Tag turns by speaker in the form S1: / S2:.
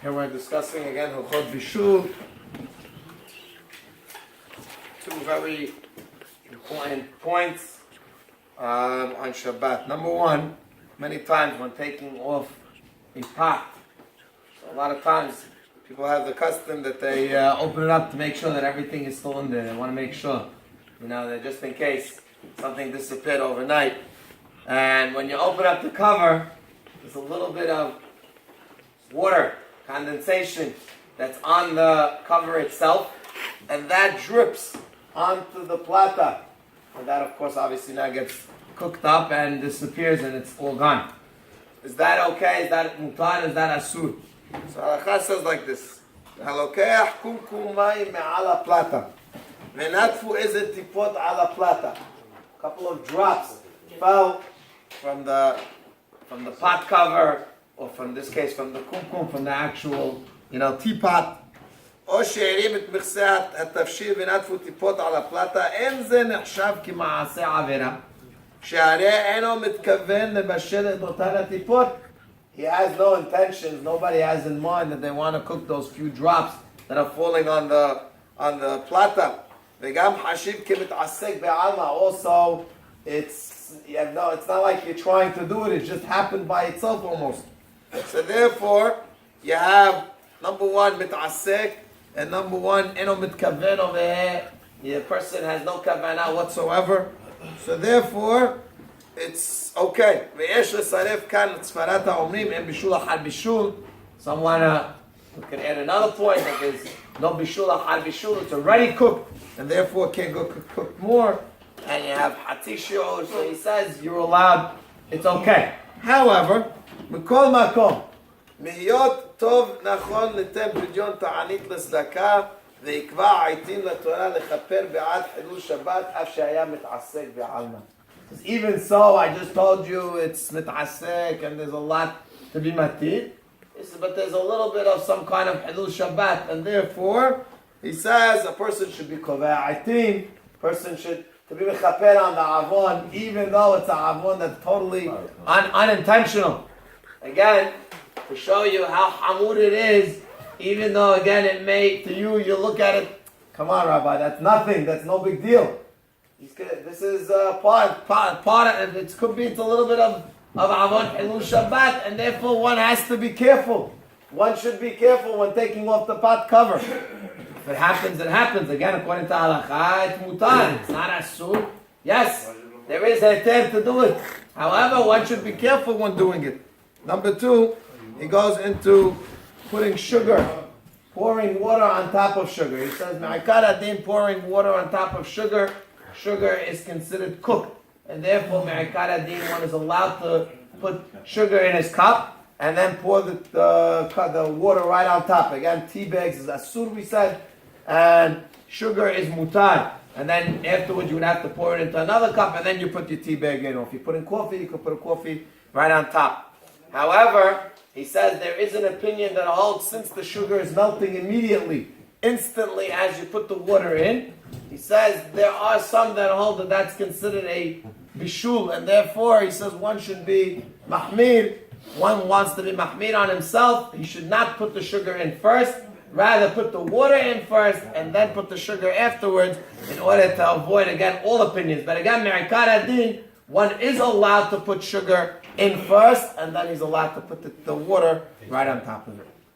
S1: Here we're discussing again Hilchot Bishul. Two very important points on Shabbat. Number one, many times when taking off a pot, a lot of times people have the custom that they open it up to make sure that everything is still in there. They want to make sure, that just in case something disappeared overnight. And when you open up the cover, there's a little bit of water, condensation that's on the cover itself, and that drips onto the plata. And that, of course, obviously now gets cooked up and disappears and it's all gone. Is that okay? Is that mutar? Is that asur? So halakha says like this: Halokeach kumkum mayim me'ala plata, venatfu ezet tipot ala plata. A couple of drops fell from the pot cover, or from this case from the kumkum, from the actual teapot. או שהרים את מכסה התבשיל ונטפו טיפות על הפלטה, אין זה נחשב כמעשה עבירה, שהרי אינו מתכוון לבשל את אותן הטיפות. He has no intentions, nobody has in mind that they want to cook those few drops that are falling on the plata. וגם חשיב כמתעסק בעלמא. Also, it's not like you're trying to do it just happened by itself almost. So therefore, you have number one, מתעסק, and number one, eno mitkaven over here. The person has no kavanah whatsoever. So therefore, it's okay. Ve'esh lesaref kan tzfarat ha'omrim en bishul achar bishul. Someone we can add another point that there's no bishul achar bishul. It's already cooked, and therefore can't go cook more. And you have hatisho. So he says you're allowed. It's okay. However, mikol makom. מהיות טוב נכון ליתן פדיון תענית לצדקה ויקבע עיתים לתורה לכפר בעד חילול שבת אף שהיה מתעסק בעלמא. Even so, I just told you it's מתעסק and there's a lot to be matir, but there's a little bit of some kind of חילול Shabbat, and therefore he says a person should be קובע עיתים, person should to be mechaper on the avon, even though it's a avon that's totally unintentional. Again, to show you how hamur it is, even though again it may, to you look at it, come on Rabbi, that's nothing, that's no big deal. This is part of it. Could be it's a little bit of avon hilul Shabbat, and therefore one has to be careful. One should be careful when taking off the pot cover. If it happens, it happens. Again, according to halakha, it's mutar, it's not asur. Yes, there is a heter to do it. However, one should be careful when doing it. Number two, he goes into putting sugar, pouring water on top of sugar. He says, Me'akar adin, pouring water on top of sugar. Sugar is considered cooked. And therefore, Me'akar adin, one is allowed to put sugar in his cup and then pour the water right on top. Again, tea bags is asur, we said, and sugar is mutar. And then afterwards, you would have to pour it into another cup and then you put your tea bag in. Or if you put in coffee, you could put a coffee right on top. However, he says there is an opinion that holds since the sugar is melting immediately, instantly as you put the water in, he says there are some that hold that that's considered a bishul, and therefore he says one should be mahmir. One wants to be mahmir on himself. He should not put the sugar in first, rather put the water in first and then put the sugar afterwards in order to avoid, again, all opinions. But again, me'akar adin, one is allowed to put sugar in first, and then he's allowed to put the water right on top of it.